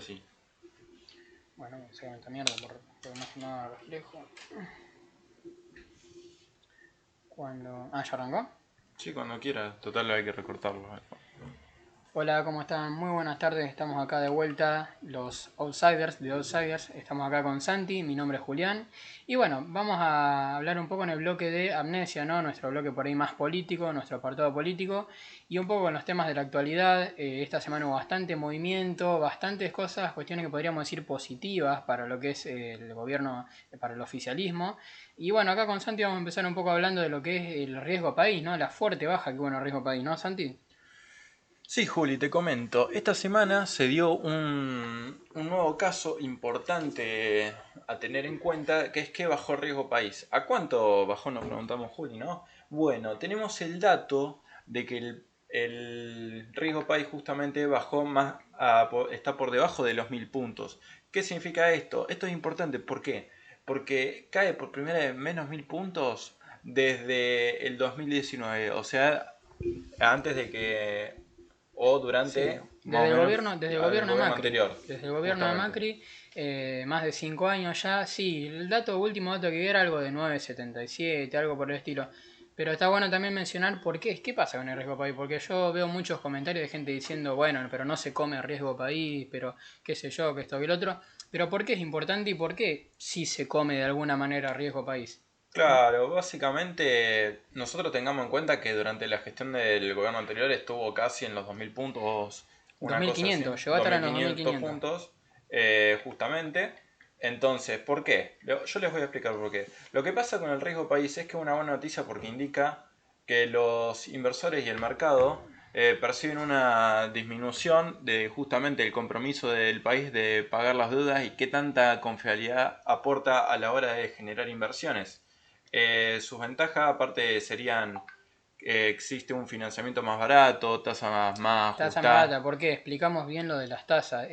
ahora sí. Bueno, voy a sacar esta mierda por más que nada reflejo. ¿Ya arrancó? Sí, cuando quiera. Total, hay que recortarlo. Hola, ¿cómo están? Muy buenas tardes, estamos acá de vuelta, los Outsiders de Outsiders. Estamos acá con Santi, mi nombre es Julián. Y bueno, vamos a hablar un poco en el bloque de Amnesia, ¿no? Nuestro bloque por ahí más político, nuestro apartado político. Y un poco con los temas de la actualidad. Esta semana hubo bastante movimiento, bastantes cosas, cuestiones que podríamos decir positivas para lo que es el gobierno, para el oficialismo. Y bueno, acá con Santi vamos a empezar un poco hablando de lo que es el riesgo país, ¿no? La fuerte baja que hubo en el riesgo país, ¿no, Santi? Sí, Juli, te comento. Esta semana se dio un nuevo caso importante a tener en cuenta, que es que bajó el riesgo país. ¿A cuánto bajó? Nos preguntamos, Juli, ¿no? Bueno, tenemos el dato de que el riesgo país justamente bajó más, está por debajo de los 1000 puntos. ¿Qué significa esto? Esto es importante, ¿por qué? Porque cae por primera vez menos 1000 puntos desde el 2019, o sea, antes de que o durante Sí, más o menos desde el el gobierno de gobierno Macri, anterior, desde el gobierno de justamente. Macri, más de 5 años ya, sí, último dato que vi era algo de 9,77, algo por el estilo. Pero está bueno también mencionar qué pasa con el riesgo país, porque yo veo muchos comentarios de gente diciendo, bueno, pero no se come riesgo país, pero qué sé yo, que esto, que el otro. Pero ¿por qué es importante y por qué sí se come de alguna manera riesgo país? ¿No? Claro, básicamente nosotros tengamos en cuenta que durante la gestión del gobierno anterior estuvo casi en los 2000 puntos, una cosa así, 2500, llegó a dos estar mil en los quinientos 2500. puntos, justamente. Entonces, ¿por qué? Yo les voy a explicar por qué. Lo que pasa con el riesgo país es que es una buena noticia porque indica que los inversores y el mercado perciben una disminución de justamente el compromiso del país de pagar las deudas y qué tanta confiabilidad aporta a la hora de generar inversiones. Sus ventajas aparte serían que existe un financiamiento más barato, tasa más Tasa más ajustada. barata, ¿por qué? Explicamos bien lo de las tasas.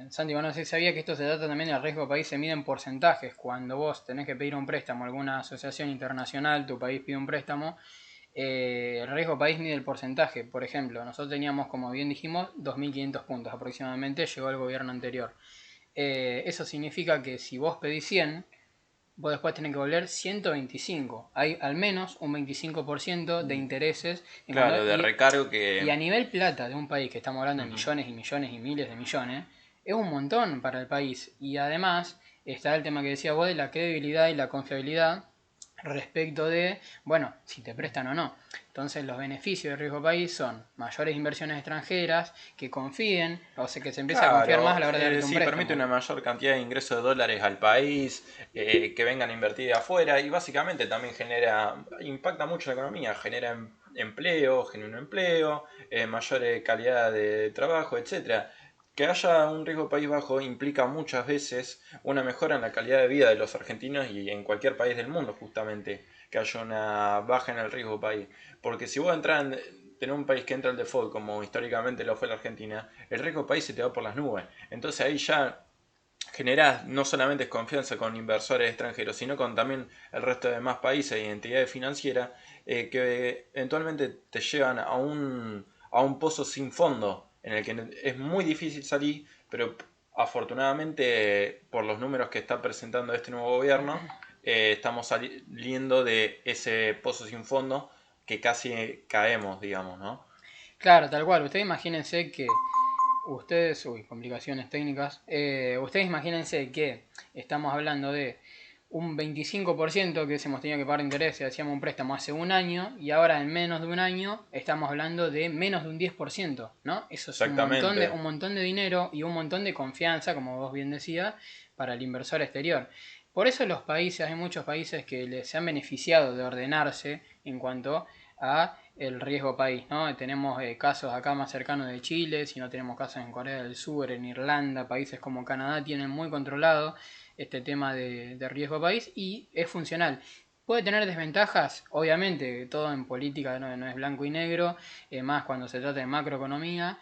Santi, bueno, no sé si sabía que esto se trata también del riesgo país, se mide en porcentajes. Cuando vos tenés que pedir un préstamo a alguna asociación internacional, tu país pide un préstamo, el riesgo país mide el porcentaje. Por ejemplo, nosotros teníamos, como bien dijimos, 2.500 puntos aproximadamente, llegó el gobierno anterior. Eso significa que si vos pedís 100, vos después tenés que volver 125. Hay al menos un 25% de intereses Claro, de recargo y a que... nivel plata de un país que estamos hablando de Ujú. millones y millones y miles de millones, es un montón para el país. Y además está el tema que decía vos de la credibilidad y la confiabilidad respecto de, bueno, si te prestan o no. Entonces los beneficios de riesgo país son mayores inversiones extranjeras, que confíen, o sea, que se empieza a confiar más a Claro, la hora de darte un sí, permite préstamo. una mayor cantidad de ingresos de dólares al país, que vengan a invertir de afuera y básicamente también impacta mucho la economía, genera empleo, genera un empleo, mayor calidad de trabajo, etcétera. Que haya un riesgo país bajo implica muchas veces una mejora en la calidad de vida de los argentinos y en cualquier país del mundo, justamente, que haya una baja en el riesgo país. Porque si vos entras en un país que entra al default, como históricamente lo fue la Argentina, el riesgo país se te va por las nubes. Entonces ahí ya generás no solamente confianza con inversores extranjeros, sino con también el resto de demás países y entidades financieras que eventualmente te llevan a un pozo sin fondo, en el que es muy difícil salir, pero afortunadamente por los números que está presentando este nuevo gobierno, estamos saliendo de ese pozo sin fondo que casi caemos, digamos, ¿no? Claro, tal cual. Ustedes imagínense que complicaciones técnicas. Ustedes imagínense que estamos hablando de un 25% que hemos tenido que pagar de interés si hacíamos un préstamo hace un año y ahora en menos de un año estamos hablando de menos de un 10%, ¿no? Eso es Exactamente. un montón de dinero y un montón de confianza, como vos bien decías, para el inversor exterior. Por eso los países, hay muchos países que se han beneficiado de ordenarse en cuanto a el riesgo país, ¿no? Tenemos casos acá más cercanos de Chile, si no tenemos casos en Corea del Sur, en Irlanda, países como Canadá tienen muy controlado este tema de riesgo país y es funcional. Puede tener desventajas, obviamente, todo en política no es blanco y negro, más cuando se trata de macroeconomía.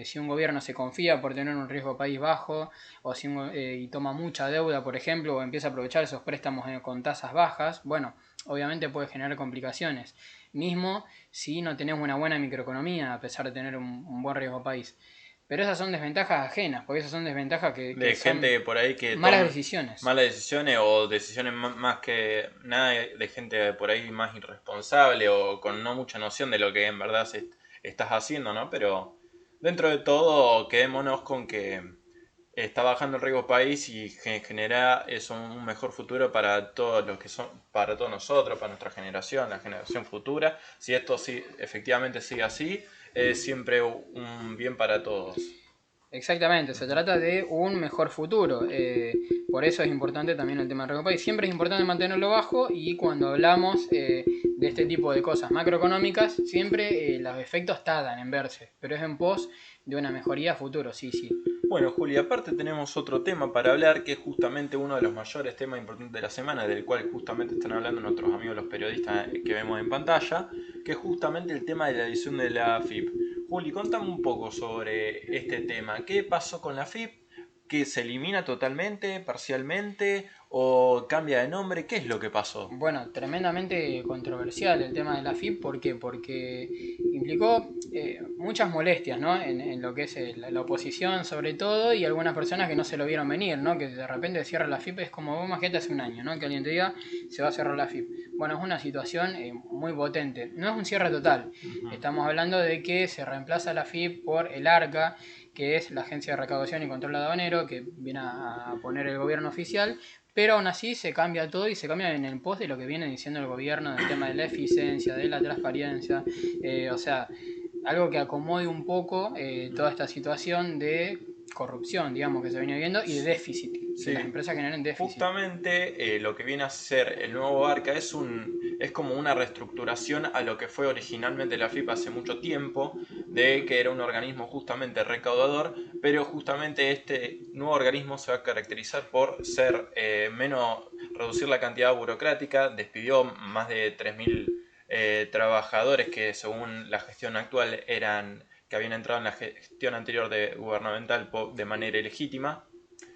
Si un gobierno se confía por tener un riesgo país bajo o si y toma mucha deuda, por ejemplo, o empieza a aprovechar esos préstamos con tasas bajas, bueno, obviamente puede generar complicaciones. Mismo si no tenemos una buena microeconomía, a pesar de tener un buen riesgo país. Pero esas son desventajas ajenas, porque esas son desventajas que De son gente por ahí que malas toma decisiones. malas decisiones o decisiones más que nada de gente por ahí más irresponsable o con no mucha noción de lo que en verdad estás haciendo, ¿no? Pero dentro de todo quedémonos con que está bajando el riesgo país y genera eso un mejor futuro para todos los que son, para todos nosotros, para nuestra generación, la generación futura. Si esto sí, efectivamente sigue así, es siempre un bien para todos. Exactamente, se trata de un mejor futuro. Por eso es importante también el tema del riesgo país. Siempre es importante mantenerlo bajo y cuando hablamos de este tipo de cosas macroeconómicas, siempre los efectos tardan en verse, pero es en pos de una mejoría a futuro, sí, sí. Bueno, Juli, aparte tenemos otro tema para hablar que es justamente uno de los mayores temas importantes de la semana, del cual justamente están hablando nuestros amigos los periodistas que vemos en pantalla, que es justamente el tema de la edición de la AFIP. Juli, contame un poco sobre este tema. ¿Qué pasó con la AFIP? ¿Que se elimina totalmente, parcialmente o cambia de nombre? ¿Qué es lo que pasó? Bueno, tremendamente controversial el tema de la FIP, ¿por qué? Porque implicó muchas molestias, ¿no? En lo que es la oposición sobre todo y algunas personas que no se lo vieron venir, ¿no? Que de repente cierra la FIP, es como vos imagínate hace un año, ¿no? Que alguien te diga se va a cerrar la FIP. Bueno, es una situación muy potente. No es un cierre total. Estamos hablando de que se reemplaza la FIP por el ARCA, que es la Agencia de Recaudación y Control Aduanero, que viene a poner el gobierno oficial, pero aún así se cambia todo y se cambia en el pos de lo que viene diciendo el gobierno del tema de la eficiencia, de la transparencia, o sea, algo que acomode un poco toda esta situación de corrupción, digamos, que se viene viendo y de déficit, que las Sí, empresas generen déficit. justamente lo que viene a ser el nuevo Arca es como una reestructuración a lo que fue originalmente la FIP hace mucho tiempo, de que era un organismo justamente recaudador, pero justamente este nuevo organismo se va a caracterizar por ser menos, reducir la cantidad burocrática, despidió más de 3.000 trabajadores que según la gestión actual eran que habían entrado en la gestión anterior de gubernamental de manera ilegítima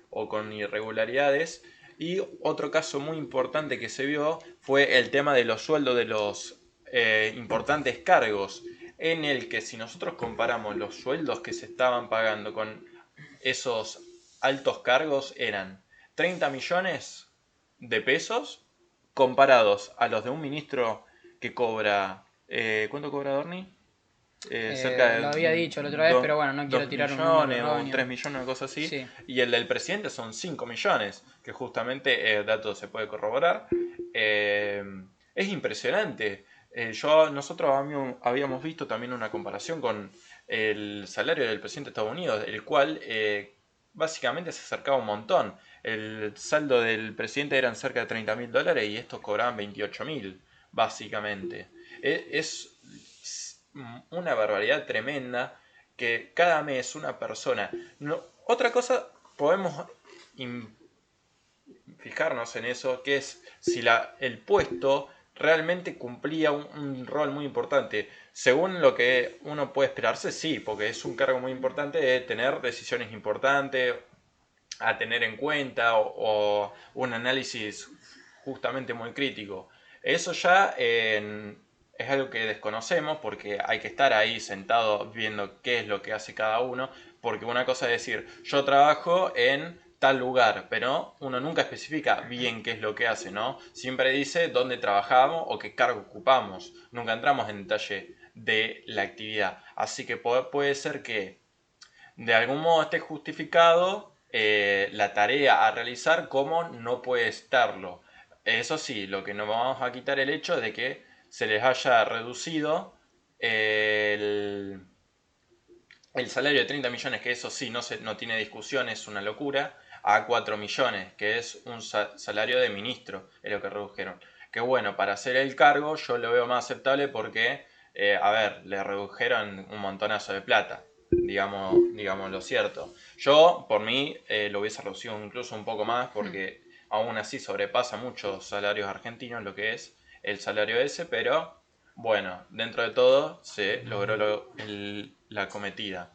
o con irregularidades. Y otro caso muy importante que se vio fue el tema de los sueldos de los importantes cargos, en el que si nosotros comparamos los sueldos que se estaban pagando con esos altos cargos eran 30 millones de pesos comparados a los de un ministro que cobra... ¿Cuánto cobra Dorni? Cerca Lo de había dicho la otra vez, pero bueno, no quiero 2 tirar un número millones o 3 erróneo. millones, una cosa así. Sí. Y el del presidente son 5 millones, que justamente el dato se puede corroborar. Eh, es impresionante. Nosotros habíamos visto también una comparación con el salario del presidente de Estados Unidos, el cual básicamente se acercaba un montón. El saldo del presidente eran cerca de $30.000 y estos cobraban 28.000, básicamente. Es una barbaridad tremenda que cada mes una persona... No, otra cosa, podemos fijarnos en eso, que es si el puesto realmente cumplía un rol muy importante. Según lo que uno puede esperarse, sí, porque es un cargo muy importante de tener decisiones importantes a tener en cuenta o un análisis justamente muy crítico. Eso ya es algo que desconocemos porque hay que estar ahí sentado viendo qué es lo que hace cada uno, porque una cosa es decir, yo trabajo en tal lugar, pero uno nunca especifica bien qué es lo que hace, ¿no? Siempre dice dónde trabajamos o qué cargo ocupamos, nunca entramos en detalle de la actividad. Así que puede ser que de algún modo esté justificado la tarea a realizar como no puede estarlo. Eso sí, lo que no vamos a quitar el hecho de que se les haya reducido el salario de 30 millones, que eso sí, no tiene discusión, es una locura, a 4 millones, que es un salario de ministro, es lo que redujeron. Que bueno, para hacer el cargo yo lo veo más aceptable porque, a ver, le redujeron un montonazo de plata, digamos lo cierto. Yo, por mí, lo hubiese reducido incluso un poco más porque aún así sobrepasa muchos salarios argentinos lo que es el salario ese, pero bueno, dentro de todo se logró la cometida.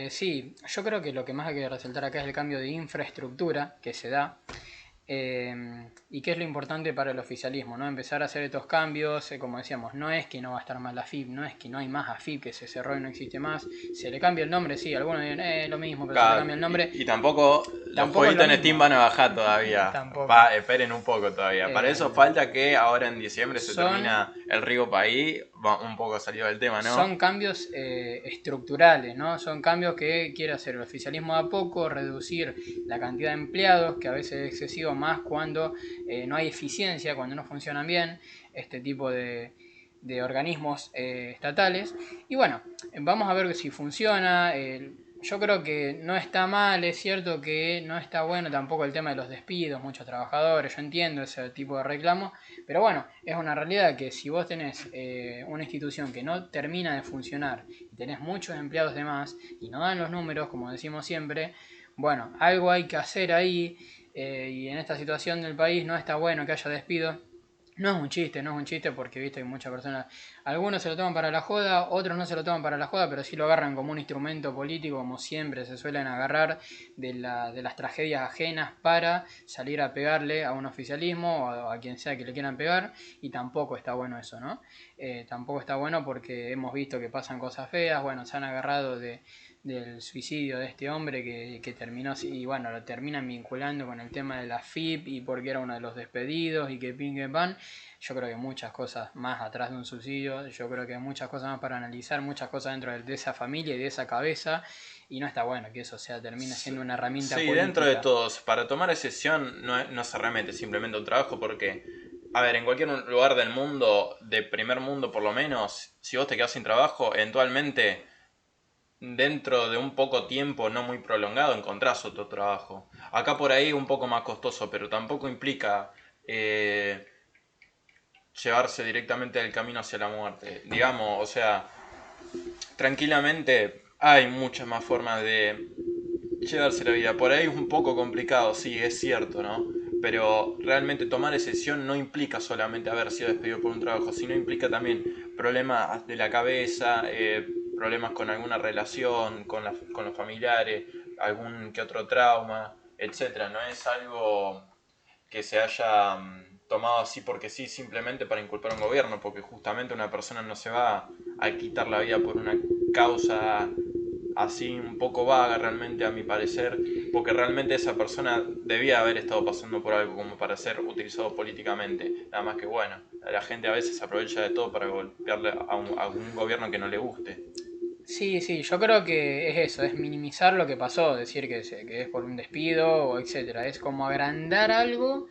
Sí, yo creo que lo que más hay que resaltar acá es el cambio de infraestructura que se da. ¿Y qué es lo importante para el oficialismo? ¿No? Empezar a hacer estos cambios, como decíamos, no es que no va a estar más la AFIP, no es que no hay más AFIP, que se cerró y no existe más, se le cambia el nombre, sí, algunos dicen, lo mismo, pero se le cambia el nombre. Y tampoco los Tampoco es lo jueguitos en Steam mismo. van a bajar todavía. Tampoco. Esperen un poco todavía. Para eso Eh, falta que ahora en diciembre se son termina el Rigo País. Un poco salido del tema, ¿no? Son cambios estructurales, ¿no? Son cambios que quiere hacer el oficialismo a poco, reducir la cantidad de empleados, que a veces es excesivo más cuando no hay eficiencia, cuando no funcionan bien este tipo de organismos estatales. Y bueno, vamos a ver si funciona. Yo creo que no está mal, es cierto que no está bueno tampoco el tema de los despidos, muchos trabajadores, yo entiendo ese tipo de reclamo, pero bueno, es una realidad que si vos tenés una institución que no termina de funcionar y tenés muchos empleados de más y no dan los números, como decimos siempre, bueno, algo hay que hacer ahí y en esta situación del país no está bueno que haya despidos. No es un chiste, no es un chiste porque viste que muchas personas, algunos se lo toman para la joda, otros no se lo toman para la joda, pero sí lo agarran como un instrumento político, como siempre se suelen agarrar de las tragedias ajenas para salir a pegarle a un oficialismo o a quien sea que le quieran pegar, y tampoco está bueno eso, ¿no? Tampoco está bueno porque hemos visto que pasan cosas feas, bueno, se han agarrado del suicidio de este hombre que terminó, y bueno, lo terminan vinculando con el tema de la FIP y porque era uno de los despedidos y que pin que pan. Yo creo que muchas cosas más atrás de un suicidio, yo creo que hay muchas cosas más para analizar, muchas cosas dentro de esa familia y de esa cabeza, y no está bueno que eso termine siendo una herramienta Sí, política. dentro de todos. Para tomar decisión no se remete simplemente a un trabajo porque, a ver, en cualquier lugar del mundo, de primer mundo por lo menos, si vos te quedás sin trabajo, eventualmente dentro de un poco tiempo no muy prolongado encontrás otro trabajo. Acá por ahí un poco más costoso, pero tampoco implica llevarse directamente del camino hacia la muerte. Digamos, o sea, tranquilamente hay muchas más formas de llevarse la vida. Por ahí es un poco complicado, sí, es cierto, ¿no? Pero realmente tomar esa decisión no implica solamente haber sido despedido por un trabajo, sino implica también problemas de la cabeza, problemas con alguna relación, con los familiares, algún que otro trauma, etcétera. No es algo que se haya tomado así porque sí, simplemente para inculpar a un gobierno, porque justamente una persona no se va a quitar la vida por una causa así un poco vaga realmente a mi parecer, porque realmente esa persona debía haber estado pasando por algo como para ser utilizado políticamente, nada más que bueno, la gente a veces aprovecha de todo para golpearle a un gobierno que no le guste. Sí, sí, yo creo que es eso, es minimizar lo que pasó, decir que es por un despido o etcétera. Es como agrandar algo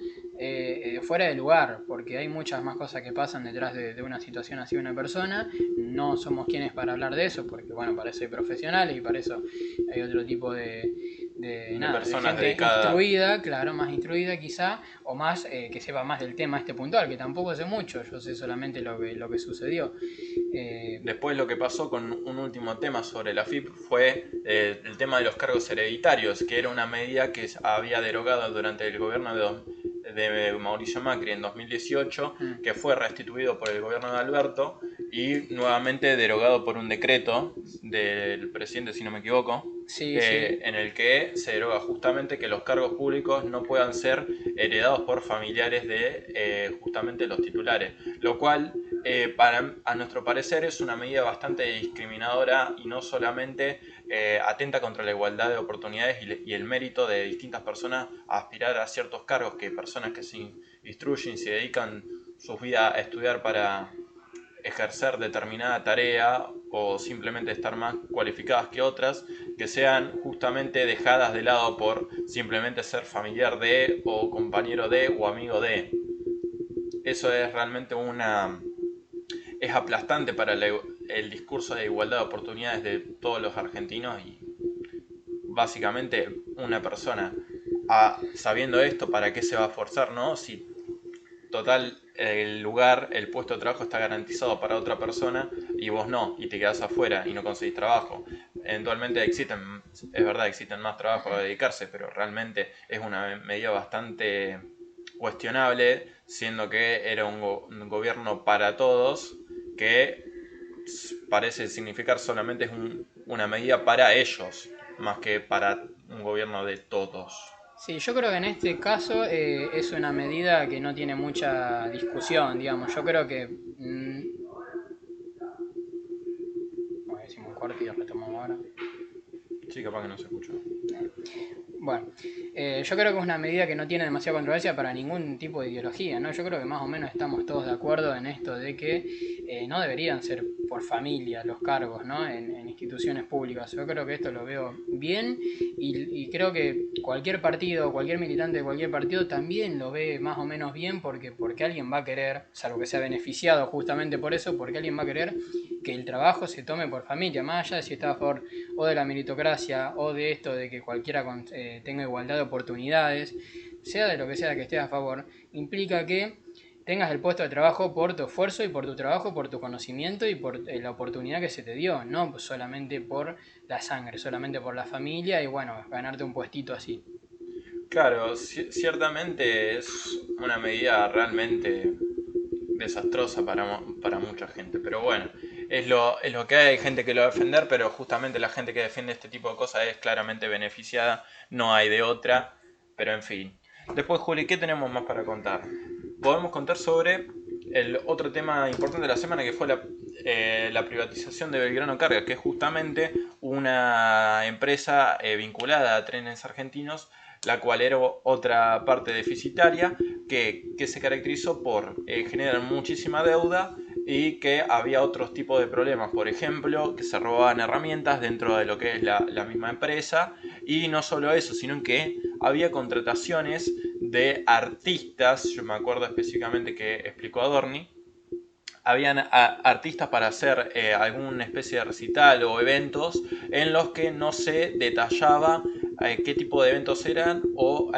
fuera de lugar, porque hay muchas más cosas que pasan detrás de una situación así de una persona. No somos quienes para hablar de eso, porque bueno, para eso hay profesionales y para eso hay otro tipo De de personas gente dedicadas. instruida, claro, más instruida quizá, o más que sepa más del tema este puntual, que tampoco sé mucho, yo sé solamente lo que sucedió. Después lo que pasó con un último tema sobre la FIP fue el tema de los cargos hereditarios, que era una medida que había derogado durante el gobierno de Mauricio Macri en 2018, Mm. que fue restituido por el gobierno de Alberto y nuevamente derogado por un decreto del presidente, si no me equivoco, Sí, sí. en el que se deroga justamente que los cargos públicos no puedan ser heredados por familiares de justamente los titulares, lo cual a nuestro parecer es una medida bastante discriminadora y no solamente atenta contra la igualdad de oportunidades y el mérito de distintas personas a aspirar a ciertos cargos, que personas que se instruyen y se dedican sus vidas a estudiar para ejercer determinada tarea o simplemente estar más cualificadas que otras, que sean justamente dejadas de lado por simplemente ser familiar de o compañero de o amigo de. Eso es realmente es aplastante para el discurso de igualdad de oportunidades de todos los argentinos y básicamente una persona sabiendo esto, ¿para qué se va a esforzar, no? Si total el lugar, el puesto de trabajo está garantizado para otra persona y vos no, y te quedás afuera y no conseguís trabajo. Eventualmente existen, es verdad, existen más trabajos a dedicarse, pero realmente es una medida bastante cuestionable, siendo que era un gobierno para todos, que parece significar solamente es una medida para ellos, más que para un gobierno de todos. Sí, yo creo que en este caso es una medida que no tiene mucha discusión, digamos. Yo creo que... bueno, decimos un corte y lo retomamos ahora. Sí, capaz que no se escuchó. Bueno, yo creo que es una medida que no tiene demasiada controversia para ningún tipo de ideología, ¿no? Yo creo que más o menos estamos todos de acuerdo en esto de que no deberían ser por familia los cargos, ¿no? En instituciones públicas. Yo creo que esto lo veo bien y creo que cualquier partido, cualquier militante de cualquier partido también lo ve más o menos bien porque alguien va a querer, salvo que sea beneficiado justamente por eso, porque alguien va a querer que el trabajo se tome por familia, más allá de si está a favor o de la meritocracia o de esto de que cualquiera tenga igualdad de oportunidades, sea de lo que sea que estés a favor, implica que tengas el puesto de trabajo por tu esfuerzo y por tu trabajo, por tu conocimiento y por la oportunidad que se te dio, no solamente por la sangre, solamente por la familia y bueno, ganarte un puestito así. Claro, ciertamente es una medida realmente desastrosa para mucha gente, pero bueno, es lo que hay gente que lo va a defender, pero justamente la gente que defiende este tipo de cosas es claramente beneficiada, no hay de otra, pero en fin. Después, Juli, ¿qué tenemos más para contar? Podemos contar sobre el otro tema importante de la semana, que fue la privatización de Belgrano Carga, que es justamente una empresa vinculada a Trenes Argentinos, la cual era otra parte deficitaria que se caracterizó por generar muchísima deuda y que había otros tipos de problemas, por ejemplo, que se robaban herramientas dentro de lo que es la misma empresa, y no solo eso, sino que había contrataciones de artistas. Yo me acuerdo específicamente que explicó Adorni, habían artistas para hacer alguna especie de recital o eventos en los que no se detallaba qué tipo de eventos eran o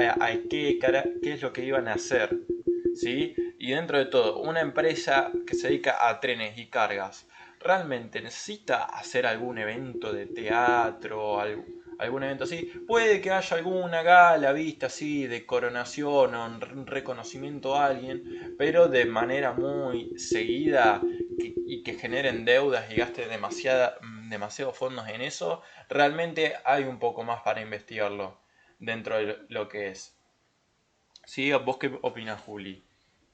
qué es lo que iban a hacer. ¿Sí? Y dentro de todo, una empresa que se dedica a trenes y cargas, ¿realmente necesita hacer algún evento de teatro, algún evento así? Puede que haya alguna gala vista así de coronación o un reconocimiento a alguien, pero de manera muy seguida y que generen deudas y gasten demasiados fondos en eso, realmente hay un poco más para investigarlo dentro de lo que es. ¿Sí? ¿Vos qué opinas, Juli?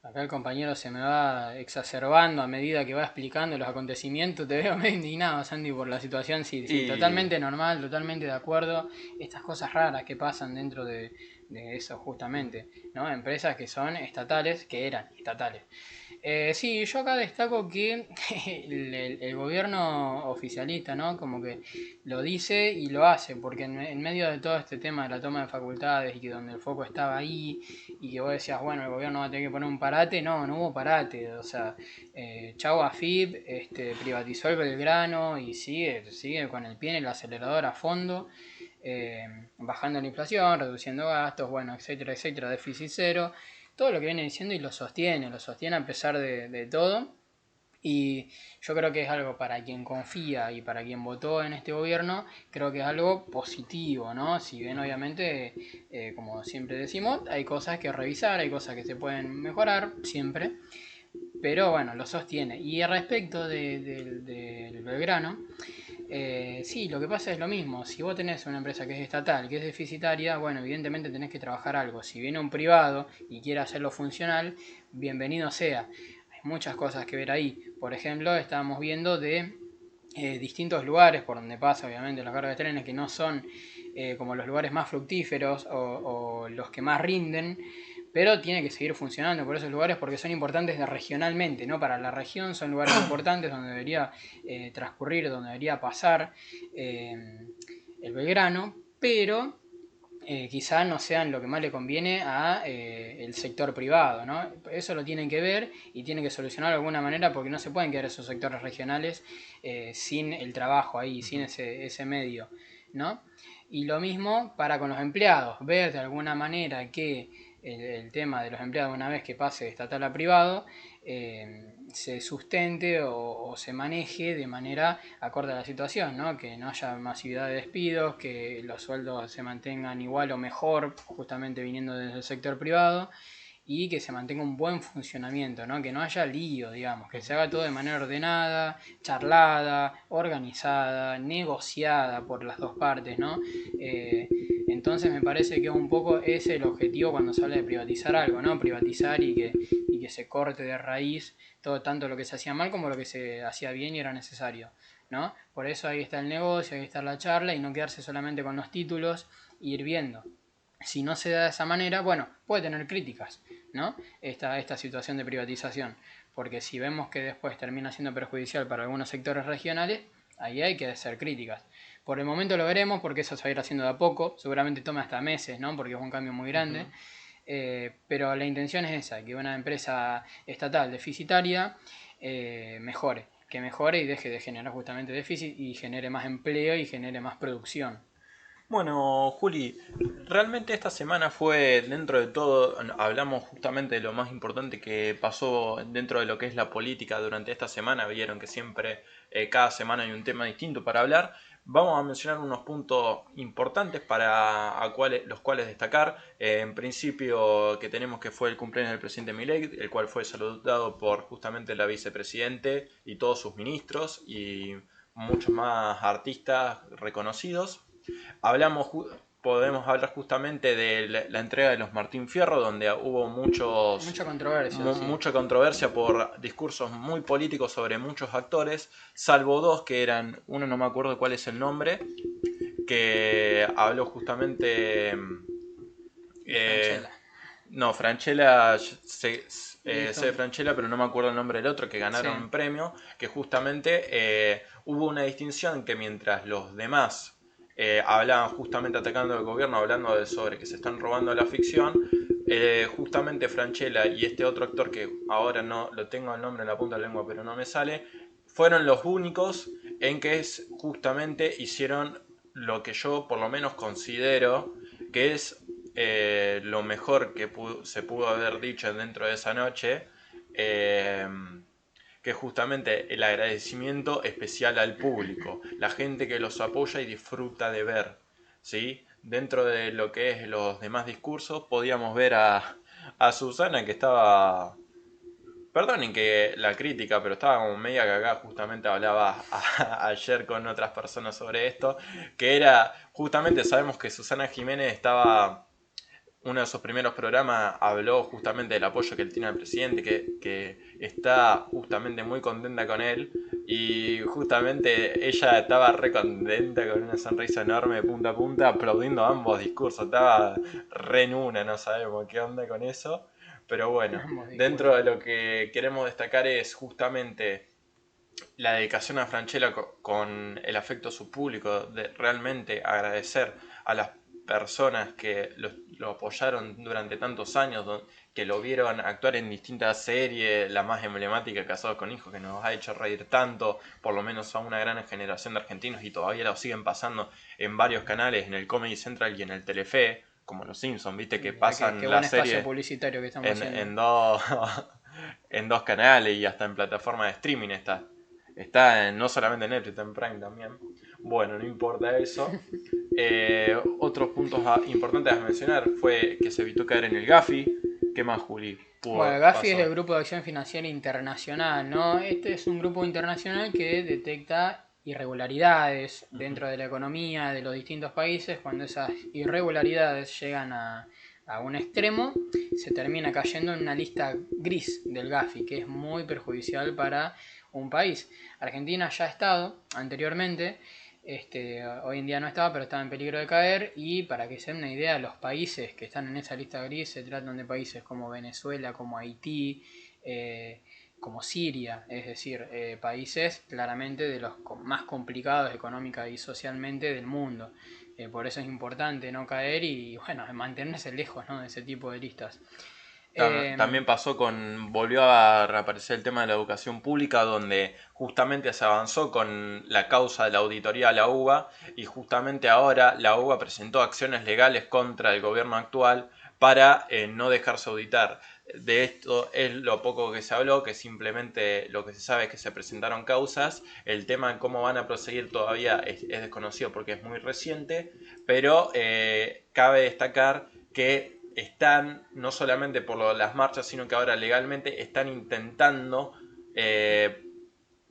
Acá el compañero se me va exacerbando a medida que va explicando los acontecimientos. Te veo medio indignado, Sandy, por la situación. Sí, sí, Y totalmente normal, totalmente de acuerdo. Estas cosas raras que pasan dentro de eso, justamente, ¿no? Empresas que son estatales, que eran estatales. Sí, yo acá destaco que el gobierno oficialista, ¿no? Como que lo dice y lo hace, porque en medio de todo este tema de la toma de facultades y que donde el foco estaba ahí y que vos decías, bueno, el gobierno va a tener que poner un parate, no hubo parate, o sea, chau AFIP, privatizó el Belgrano y sigue con el pie en el acelerador a fondo. Bajando la inflación, reduciendo gastos, bueno, etcétera, etcétera, déficit cero, todo lo que viene diciendo y lo sostiene a pesar de todo. Y yo creo que es algo para quien confía y para quien votó en este gobierno, creo que es algo positivo, ¿no? Si bien obviamente, como siempre decimos, hay cosas que revisar, hay cosas que se pueden mejorar, siempre, pero bueno, lo sostiene. Y respecto del Belgrano, sí, lo que pasa es lo mismo. Si vos tenés una empresa que es estatal, que es deficitaria, bueno, evidentemente tenés que trabajar algo. Si viene un privado y quiere hacerlo funcional, bienvenido sea. Hay muchas cosas que ver ahí. Por ejemplo, estábamos viendo de distintos lugares por donde pasa, obviamente, los cargas de trenes que no son como los lugares más fructíferos o los que más rinden, pero tiene que seguir funcionando por esos lugares porque son importantes regionalmente, ¿no? Para la región son lugares importantes donde debería transcurrir, donde debería pasar el Belgrano, pero quizá no sean lo que más le conviene a el sector privado, ¿no? Eso lo tienen que ver y tienen que solucionar de alguna manera porque no se pueden quedar esos sectores regionales sin el trabajo ahí, sin ese medio, ¿no? Y lo mismo para con los empleados, ver de alguna manera que el tema de los empleados una vez que pase de estatal a privado se sustente o se maneje de manera acorde a la situación, ¿no? Que no haya masividad de despidos, que los sueldos se mantengan igual o mejor, justamente viniendo desde el sector privado, y que se mantenga un buen funcionamiento, ¿no? Que no haya lío, digamos, que se haga todo de manera ordenada, charlada, organizada, negociada por las dos partes, ¿no? Entonces me parece que es un poco ese el objetivo cuando se habla de privatizar algo, ¿no? Privatizar y que se corte de raíz todo, tanto lo que se hacía mal como lo que se hacía bien y era necesario, ¿no? Por eso ahí está el negocio, ahí está la charla y no quedarse solamente con los títulos e ir viendo. Si no se da de esa manera, bueno, puede tener críticas, ¿no? Esta situación de privatización, porque si vemos que después termina siendo perjudicial para algunos sectores regionales, ahí hay que hacer críticas. Por el momento lo veremos porque eso se va a ir haciendo de a poco, seguramente toma hasta meses, ¿no? Porque es un cambio muy grande. Ujú. Pero la intención es esa, que una empresa estatal deficitaria mejore, que mejore y deje de generar justamente déficit y genere más empleo y genere más producción. Bueno, Juli, realmente esta semana fue, dentro de todo, hablamos justamente de lo más importante que pasó dentro de lo que es la política durante esta semana. Vieron que siempre, cada semana hay un tema distinto para hablar. Vamos a mencionar unos puntos importantes para los cuales destacar. En principio, que tenemos que fue el cumpleaños del presidente Milei, el cual fue saludado por justamente la vicepresidente y todos sus ministros y muchos más artistas reconocidos. Hablamos, podemos hablar justamente de la entrega de los Martín Fierro, donde hubo Mucha controversia, sí. mucha controversia por discursos muy políticos sobre muchos actores, salvo dos que eran, uno no me acuerdo cuál es el nombre, que habló justamente... De eh, Franchella. no, Franchella, sé Listo. de Franchella, pero no me acuerdo el nombre del otro, que Sí. ganaron un premio, que justamente hubo una distinción que mientras los demás hablaban justamente atacando al gobierno, hablando sobre que se están robando la ficción, justamente Franchella y este otro actor, que ahora no lo tengo el nombre en la punta de la lengua, pero no me sale, fueron los únicos en que justamente hicieron lo que yo por lo menos considero que es lo mejor que se pudo haber dicho dentro de esa noche, eh, que es justamente el agradecimiento especial al público, la gente que los apoya y disfruta de ver, ¿sí? Dentro de lo que es los demás discursos, podíamos ver a Susana que estaba... Perdonen que la crítica, pero estaba como media cagada, justamente hablaba ayer con otras personas sobre esto, que era, justamente sabemos que Susana Jiménez estaba uno de sus primeros programas habló justamente del apoyo que él tiene al presidente, que está justamente muy contenta con él y justamente ella estaba re contenta con una sonrisa enorme de punta a punta aplaudiendo ambos discursos, estaba re en una, no sabemos qué onda con eso, pero bueno, Ambos dentro discursos. de lo que queremos destacar es justamente la dedicación a Franchella con el afecto a su público, de realmente agradecer a las personas que lo apoyaron durante tantos años, que lo vieron actuar en distintas series, la más emblemática, Casados con Hijos, que nos ha hecho reír tanto, por lo menos a una gran generación de argentinos, y todavía lo siguen pasando en varios canales, en el Comedy Central y en el Telefe, como los Simpsons, viste que Mira qué pasan buen la espacio serie publicitario que estamos haciendo. en dos en dos canales y hasta en plataformas de streaming está. Está no solamente en Netflix, está en Prime también. Bueno, no importa eso. Otros puntos importantes a mencionar fue que se evitó caer en el Gafi. ¿Qué más, Juli? Bueno, el Gafi es el Pasó. Grupo de Acción Financiera Internacional, ¿no? Este es un grupo internacional que detecta irregularidades dentro de la economía de los distintos países. Cuando esas irregularidades llegan a un extremo, se termina cayendo en una lista gris del Gafi, que es muy perjudicial para un país. Argentina ya ha estado anteriormente, hoy en día no estaba, pero estaba en peligro de caer. Y para que se den una idea, los países que están en esa lista gris se tratan de países como Venezuela, como Haití, como Siria, es decir, países claramente de los más complicados económica y socialmente del mundo. Por eso es importante no caer y bueno, mantenerse lejos, ¿no?, de ese tipo de listas. Eh, También pasó volvió a reaparecer el tema de la educación pública, donde justamente se avanzó con la causa de la auditoría a la UBA y justamente ahora la UBA presentó acciones legales contra el gobierno actual para no dejarse auditar. De esto es lo poco que se habló, que simplemente lo que se sabe es que se presentaron causas. El tema de cómo van a proseguir todavía es desconocido porque es muy reciente, pero cabe destacar que están, no solamente por las marchas, sino que ahora legalmente están intentando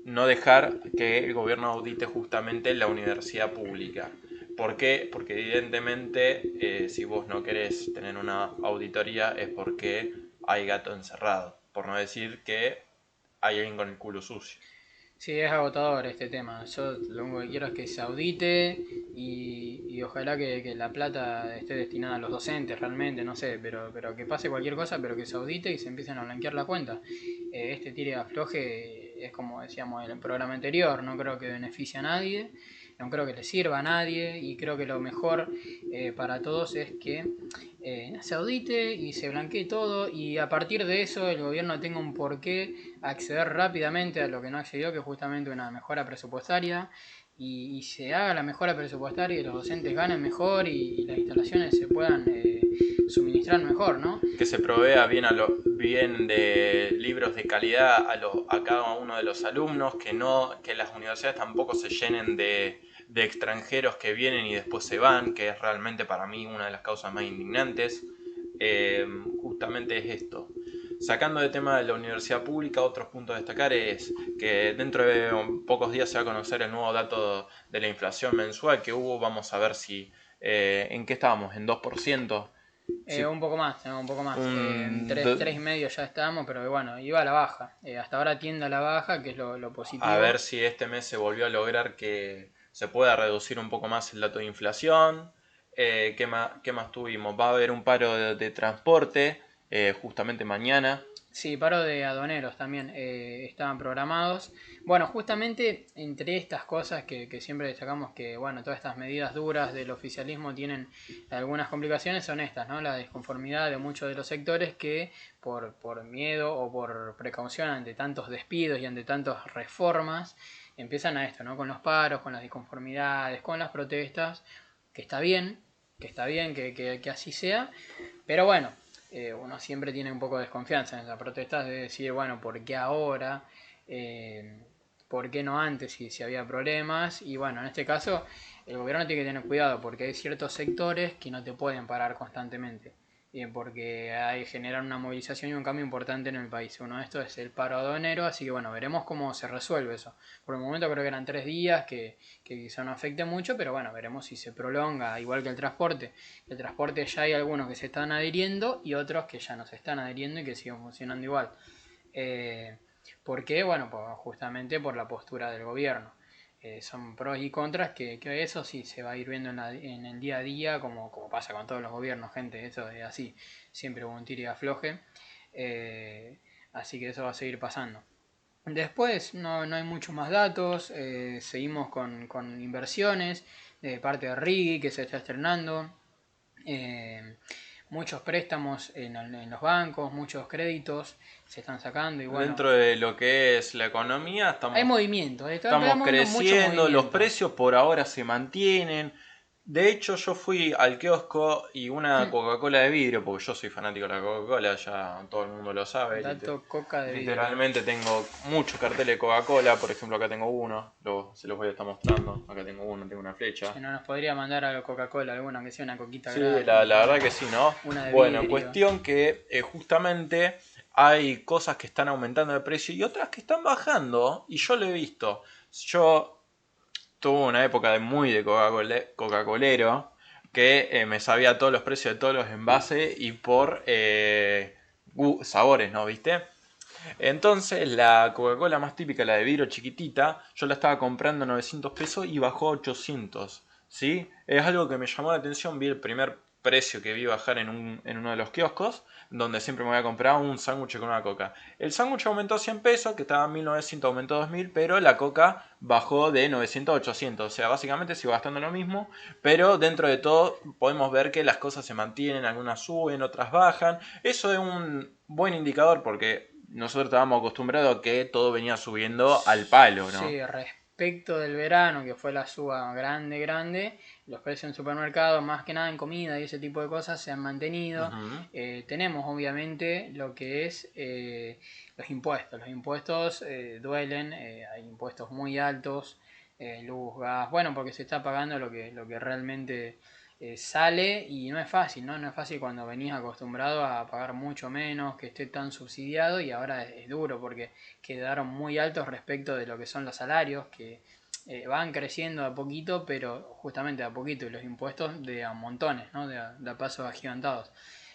no dejar que el gobierno audite justamente la universidad pública. ¿Por qué? Porque evidentemente si vos no querés tener una auditoría es porque hay gato encerrado. Por no decir que hay alguien con el culo sucio. Sí, es agotador este tema. Yo lo único que quiero es que se audite y ojalá que la plata esté destinada a los docentes realmente, no sé, pero que pase cualquier cosa, pero que se audite y se empiecen a blanquear la cuenta. Este tire y afloje es como decíamos en el programa anterior, no creo que beneficie a nadie, no creo que le sirva a nadie y creo que lo mejor para todos es que se audite y se blanquee todo y a partir de eso el gobierno tenga un porqué acceder rápidamente a lo que no accedió, que es justamente una mejora presupuestaria, y se haga la mejora presupuestaria y los docentes ganen mejor y las instalaciones se puedan suministrar mejor, ¿no? Que se provea bien de libros de calidad a cada uno de los alumnos, que las universidades tampoco se llenen de extranjeros que vienen y después se van, que es realmente para mí una de las causas más indignantes. Justamente es esto. Sacando de tema de la universidad pública, otros puntos a destacar es que dentro de pocos días se va a conocer el nuevo dato de la inflación mensual que hubo. Vamos a ver si en qué estábamos, en 2%. Sí, Un poco más. En un, 3,5 ya estamos, pero bueno, iba a la baja. Hasta ahora tiende a la baja, que es lo a ver positivo. si este mes se volvió a lograr que se pueda reducir un poco más el dato de inflación. Qué más tuvimos? Va a haber un paro de transporte justamente mañana. Sí, paro de aduaneros también estaban programados. Bueno, justamente entre estas cosas que siempre destacamos que, bueno, todas estas medidas duras del oficialismo tienen algunas complicaciones son estas, ¿no? La desconformidad de muchos de los sectores que por miedo o por precaución ante tantos despidos y ante tantas reformas empiezan a esto, ¿no? Con los paros, con las disconformidades, con las protestas, que está bien, que así sea, pero bueno, uno siempre tiene un poco de desconfianza en las protestas de decir, bueno, ¿por qué ahora? Eh, ¿Por qué no antes si había problemas? Y bueno, en este caso el gobierno tiene que tener cuidado porque hay ciertos sectores que no te pueden parar constantemente. Porque hay, generan una movilización y un cambio importante en el país. Uno de estos es el paro aduanero, así que bueno, veremos cómo se resuelve eso. Por el momento creo que eran 3 días, que quizá no afecte mucho, pero bueno, veremos si se prolonga, igual que el transporte. El transporte ya hay algunos que se están adhiriendo y otros que ya no se están adhiriendo y que siguen funcionando igual. Eh, ¿Por qué? Bueno, pues justamente por la postura del gobierno. Son pros y contras que eso sí se va a ir viendo en el día a día, como pasa con todos los gobiernos, gente, eso es así. Siempre hubo un tiro y afloje. Eh, Así que eso va a seguir pasando. Después no hay muchos más datos, seguimos con inversiones de parte de Rigi que se está estrenando, muchos préstamos en los bancos, muchos créditos se están sacando y bueno, Dentro de lo que es la economía, hay movimiento, estamos estamos viendo mucho creciendo, los movimiento. precios por ahora se mantienen. De hecho, yo fui al kiosco y una Coca-Cola de vidrio, porque yo soy fanático de la Coca-Cola, ya todo el mundo lo sabe. Dato coca de vidrio. Literalmente tengo muchos carteles de Coca-Cola, por ejemplo acá tengo uno, se los voy a estar mostrando. Acá tengo uno, tengo una flecha. Si no nos podría mandar a Coca-Cola alguna que sea una coquita Sí, gratis, la verdad que sí, ¿no? una de Bueno, vidrio. cuestión que justamente hay cosas que están aumentando de precio y otras que están bajando, y yo lo he visto. Yo tuve una época muy de Coca-Colero, que me sabía todos los precios de todos los envases y por sabores, ¿no? ¿Viste? Entonces la Coca-Cola más típica, la de vidrio chiquitita, yo la estaba comprando a 900 pesos y bajó a 800. ¿Sí? Es algo que me llamó la atención, vi el primer precio que vi bajar en uno de los kioscos, donde siempre me voy a comprar un sándwich con una coca. El sándwich aumentó 100 pesos, que estaba en 1900, aumentó 2000, pero la coca bajó de 900 a 800. O sea, básicamente sigo gastando lo mismo, pero dentro de todo podemos ver que las cosas se mantienen, algunas suben, otras bajan. Eso es un buen indicador porque nosotros estábamos acostumbrados a que todo venía subiendo al palo, ¿no? Sí, respecto del verano, que fue la suba grande, los precios en supermercados, más que nada en comida y ese tipo de cosas, se han mantenido. Ujú. Tenemos obviamente lo que es los impuestos. Los impuestos duelen, hay impuestos muy altos, luz, gas, bueno, porque se está pagando lo que realmente sale y no es fácil, ¿no? No es fácil cuando venís acostumbrado a pagar mucho menos, que esté tan subsidiado y ahora es duro porque quedaron muy altos respecto de lo que son los salarios, que van creciendo a poquito, pero justamente a poquito, y los impuestos de a montones, ¿no? De a pasos agigantados.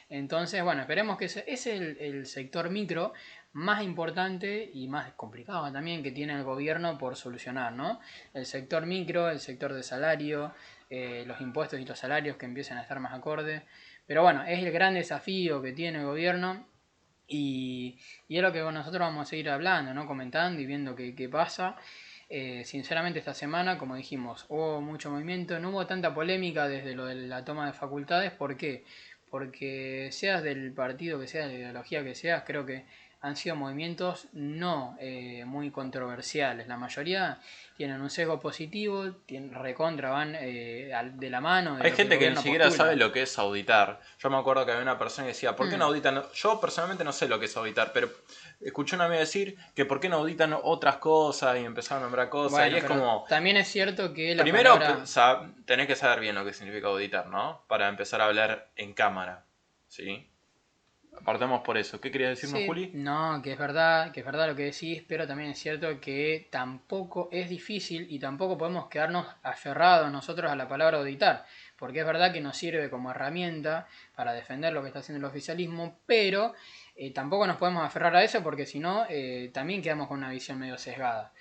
Entonces, bueno, esperemos que ese es el sector micro más importante y más complicado también que tiene el gobierno por solucionar, ¿no? El sector micro, el sector de salario, los impuestos y los salarios que empiecen a estar más acordes. Pero bueno, es el gran desafío que tiene el gobierno y es lo que nosotros vamos a seguir hablando, ¿no? Comentando y viendo qué pasa. Sinceramente esta semana, como dijimos, hubo mucho movimiento, no hubo tanta polémica desde lo de la toma de facultades. ¿Por qué? Porque seas del partido que seas, de la ideología que seas, creo que han sido movimientos no muy controversiales. La mayoría tienen un sesgo positivo, recontra van de la mano de Hay lo que el gente que ni gobierno siquiera sabe postula. lo que es auditar. Yo me acuerdo que había una persona que decía, ¿por qué no auditan? Yo personalmente no sé lo que es auditar, pero escuché una amiga decir que por qué no auditan otras cosas y empezaron a nombrar cosas. Y Bueno, es pero como, también es cierto que la primero palabra... tenés que saber bien lo que significa auditar, ¿no? Para empezar a hablar en cámara. ¿Sí? Partamos por eso. ¿Qué querías decirnos, Sí, Juli? no, que es verdad lo que decís, pero también es cierto que tampoco es difícil y tampoco podemos quedarnos aferrados nosotros a la palabra auditar, porque es verdad que nos sirve como herramienta para defender lo que está haciendo el oficialismo, pero tampoco nos podemos aferrar a eso porque si no, también quedamos con una visión medio sesgada.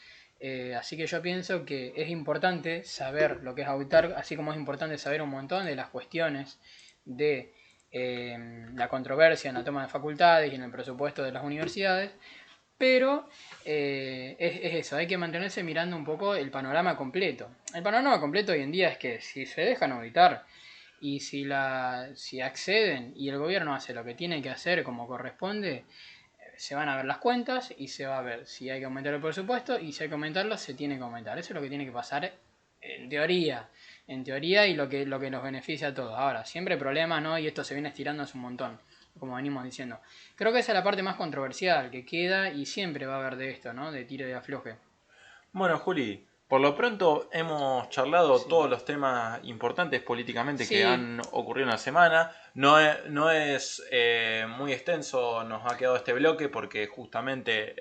Así que yo pienso que es importante saber lo que es auditar, así como es importante saber un montón de las cuestiones de la controversia en la toma de facultades y en el presupuesto de las universidades, pero es eso, hay que mantenerse mirando un poco el panorama completo. El panorama completo hoy en día es que si se dejan auditar y si acceden y el gobierno hace lo que tiene que hacer como corresponde, se van a ver las cuentas y se va a ver si hay que aumentar el presupuesto y si hay que aumentarlo se tiene que aumentar. Eso es lo que tiene que pasar en teoría. En teoría y lo que nos beneficia a todos. Ahora, siempre hay problemas, ¿no? Y esto se viene estirando hace un montón, como venimos diciendo. Creo que esa es la parte más controversial que queda y siempre va a haber de esto, ¿no? De tiro y afloje. Bueno, Juli, por lo pronto hemos charlado Sí. todos los temas importantes políticamente que Sí, han ocurrido en la semana. No es muy extenso, nos ha quedado este bloque porque justamente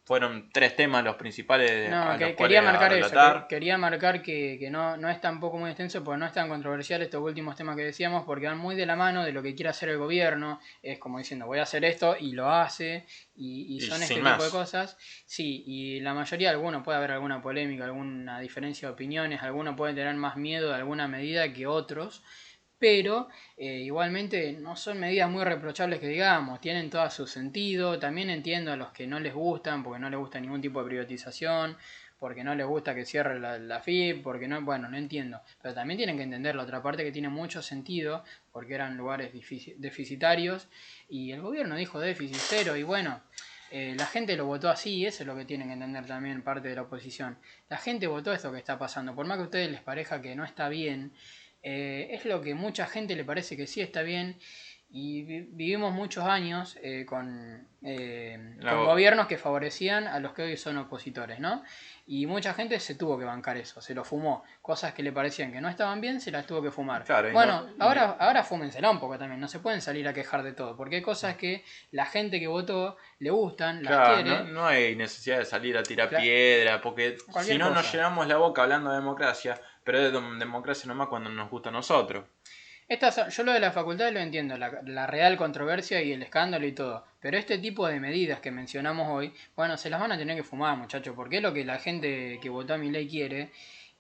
fueron tres temas los principales no, a los quería cuales a marcar eso, relatar. quería marcar que no es tampoco muy extenso, porque no es tan controversial estos últimos temas que decíamos, porque van muy de la mano de lo que quiere hacer el gobierno, es como diciendo voy a hacer esto y lo hace, y Y son sin este tipo de más. cosas, sí, y la mayoría, alguno puede haber alguna polémica, alguna diferencia de opiniones, alguno puede tener más miedo de alguna medida que otros, pero igualmente no son medidas muy reprochables que digamos, tienen todo su sentido, también entiendo a los que no les gustan, porque no les gusta ningún tipo de privatización, porque no les gusta que cierre la FIP, porque no, bueno, no entiendo, pero también tienen que entender la otra parte que tiene mucho sentido, porque eran lugares deficitarios, y el gobierno dijo déficit cero, y bueno, la gente lo votó así, eso es lo que tienen que entender también parte de la oposición. La gente votó esto que está pasando, por más que a ustedes les parezca que no está bien, es lo que mucha gente le parece que sí está bien y vivimos muchos años con La- gobiernos que favorecían a los que hoy son opositores, ¿no? Y mucha gente se tuvo que bancar eso, se lo fumó. Cosas que le parecían que no estaban bien, se las tuvo que fumar. claro, Bueno, ahora fúmensela un poco también, no se pueden salir a quejar de todo, porque hay cosas que la gente que votó le gustan, las claro, no, quiere, no hay necesidad de salir a tirar piedra, porque si cualquier no nos cosa. llenamos la boca hablando de democracia, pero es de democracia nomás cuando nos gusta a nosotros. Yo lo de la facultad lo entiendo, la real controversia y el escándalo y todo. Pero este tipo de medidas que mencionamos hoy, bueno, se las van a tener que fumar, muchachos, porque es lo que la gente que votó a mi ley quiere.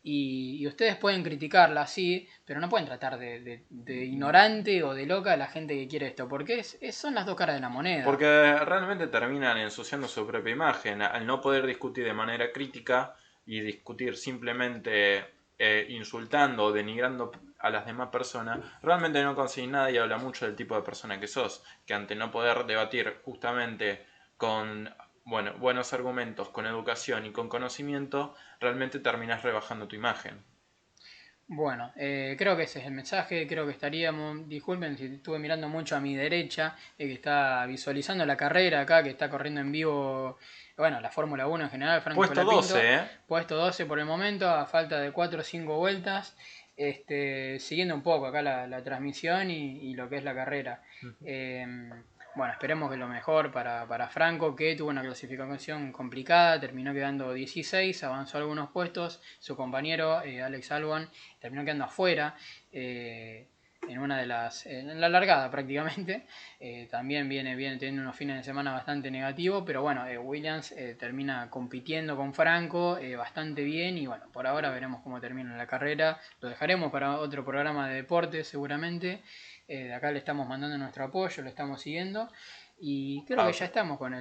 Y ustedes pueden criticarla, sí, pero no pueden tratar de ignorante o de loca a la gente que quiere esto, porque son las dos caras de la moneda. Porque realmente terminan ensuciando su propia imagen al no poder discutir de manera crítica y discutir simplemente insultando o denigrando a las demás personas, realmente no conseguís nada y habla mucho del tipo de persona que sos, que ante no poder debatir justamente con buenos argumentos, con educación y con conocimiento, realmente terminás rebajando tu imagen. Bueno, creo que ese es el mensaje, creo que estaríamos, disculpen si estuve mirando mucho a mi derecha, que está visualizando la carrera acá, que está corriendo en vivo, bueno, la Fórmula 1 en general, Franco Puesto Colapinto, 12, ¿eh? puesto 12 por el momento, a falta de 4 o 5 vueltas, siguiendo un poco acá la transmisión y lo que es la carrera. Eh, Bueno, esperemos que lo mejor para Franco, que tuvo una clasificación complicada, terminó quedando 16, avanzó algunos puestos, su compañero Alex Albon terminó quedando afuera en una de en la largada prácticamente. También viene teniendo unos fines de semana bastante negativos, pero bueno, Williams termina compitiendo con Franco bastante bien y bueno, por ahora veremos cómo termina la carrera. Lo dejaremos para otro programa de deporte seguramente. De acá le estamos mandando nuestro apoyo, lo estamos siguiendo. Y creo que Ah, ya estamos con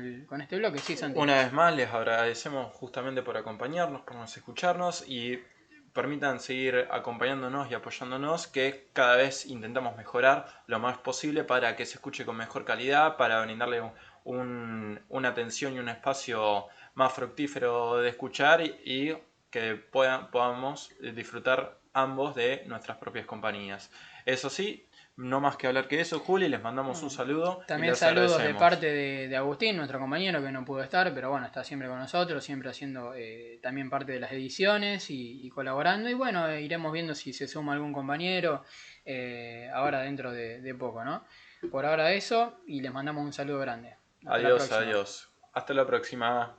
este bloque, sí, Santi. una vez más les agradecemos justamente por acompañarnos, por nos escucharnos y permitan seguir acompañándonos y apoyándonos, que cada vez intentamos mejorar lo más posible para que se escuche con mejor calidad, para brindarle una atención y un espacio más fructífero de escuchar y que podamos disfrutar ambos de nuestras propias compañías. Eso sí, no más que hablar que eso, Juli, les mandamos un Bueno, saludo y también les saludos de agradecemos. parte de Agustín, nuestro compañero que no pudo estar, pero bueno, está siempre con nosotros, siempre haciendo también parte de las ediciones y colaborando. Y bueno, iremos viendo si se suma algún compañero ahora dentro de poco, ¿no? Por ahora eso y les mandamos un saludo grande. Hasta la Adiós, próxima. adiós. Hasta la próxima.